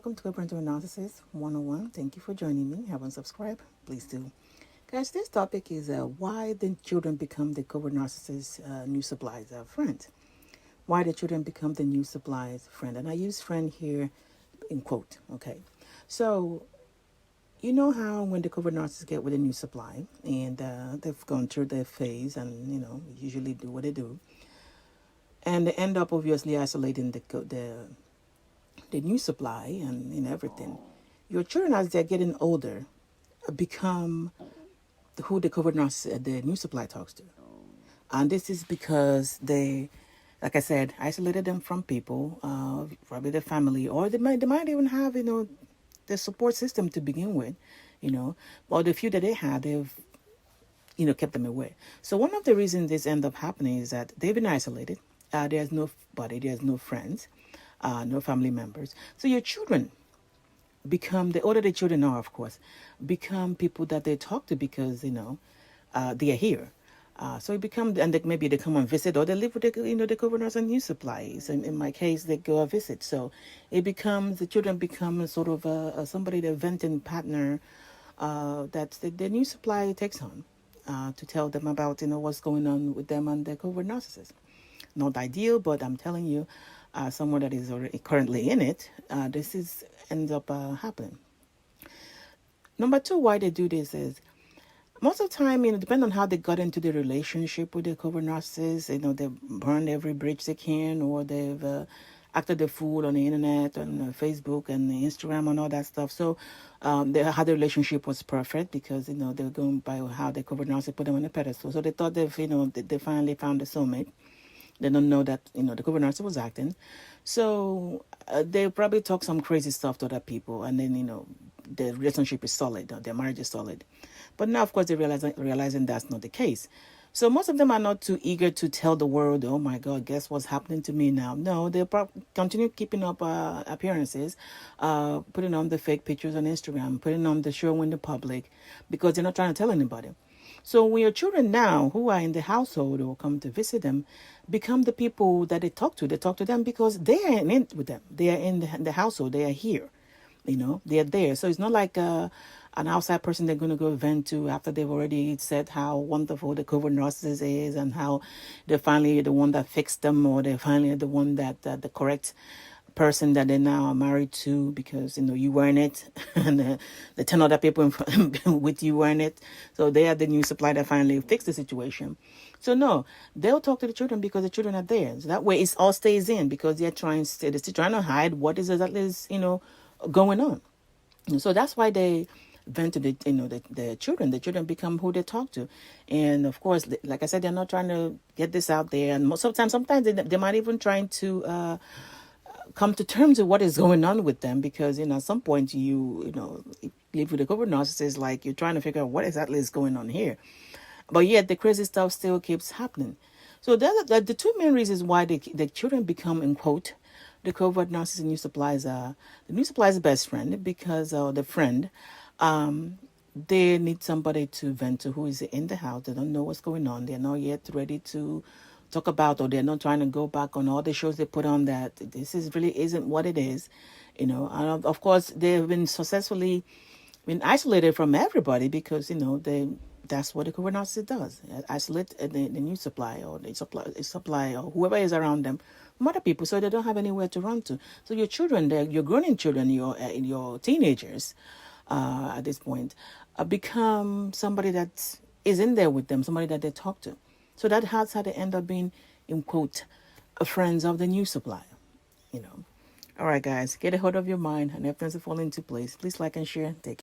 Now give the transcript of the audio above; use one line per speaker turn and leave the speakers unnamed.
welcome to Parental Analysis 101. Thank you for joining me. Haven't subscribed? Please do. Guys, this topic is why the children become the covert narcissist new supplies friend. Why the children become the new supplies friend. And I use friend here in quote, okay? So, you know how when the covert narcissists get with a new supply and they've gone through their phase and, usually do what they do. And they end up obviously isolating the new supply and everything. Your children, as they're getting older, become who the covert narcissist, the new supply talks to. And this is because they, like I said, isolated them from people, probably their family, or they might even have, the support system to begin with, Well, the few that they had, they've, kept them away. So one of the reasons this end up happening is that they've been isolated. There's nobody, there's no friends, no family members. So your children become, the older the children are, of course, become people that they talk to because, they are here. So it becomes, and maybe they come and visit, or they live with the governors and youth supplies. And in my case, they go and visit. So it becomes, the children become sort of somebody, the venting partner that the new supply takes on to tell them about, what's going on with them and their covert narcissist. Not ideal, but I'm telling you, someone that is already currently in it, this ends up happening. Number two, why they do this is most of the time, depending on how they got into the relationship with the covert narcissist, they burned every bridge they can, or they've acted the fool on the internet, on Facebook and Instagram and all that stuff. So how the relationship was perfect because, they're going by how the covert narcissist put them on a pedestal. So they thought they finally found a soulmate. They don't know that, the covert narcissist was acting. So they probably talk some crazy stuff to other people. And then, the relationship is solid. Their marriage is solid. But now, of course, they're realizing that's not the case. So most of them are not too eager to tell the world, oh, my God, guess what's happening to me now? No, they'll continue keeping up appearances, putting on the fake pictures on Instagram, putting on the show in the public because they're not trying to tell anybody. So when your children now who are in the household or come to visit them become the people that they talk to them because they are in it with them. They are in the household. They are here. They are there. So it's not like an outside person they're going to go vent to after they've already said how wonderful the covert narcissist is and how they're finally the one that fixed them, or they're finally the one that the correct person that they now are married to because you were in it and the 10 other people with you were in it, so they are the new supply that finally fixed the situation. So no, they'll talk to the children because the children are there, so that way it all stays in because they're trying to hide what is exactly going on. And so that's why they vent to the children. The children become who they talk to, and of course, like I said, they're not trying to get this out there, and sometimes they might even trying to come to terms with what is going on with them because at some point you live with a covert narcissist, like you're trying to figure out what exactly is going on here, but yet the crazy stuff still keeps happening. So the two main reasons why the children become, in quote, the covert narcissist new supplies are the new supplies best friend because the friend they need somebody to vent to who is in the house. They don't know what's going on. They're not yet ready to talk about, or they're not trying to go back on all the shows they put on that this is really isn't what it is, and of course they've been successfully been isolated from everybody because that's what the covert narcissist does. Isolate the new supply or the supply or whoever is around them from other people, so they don't have anywhere to run to. So your children, your grown children, your teenagers, at this point, become somebody that is in there with them, somebody that they talk to. So that's how they end up being, in quote, friends of the new supplier. All right, guys, get a hold of your mind and everything's to fall into place. Please like and share. Take care.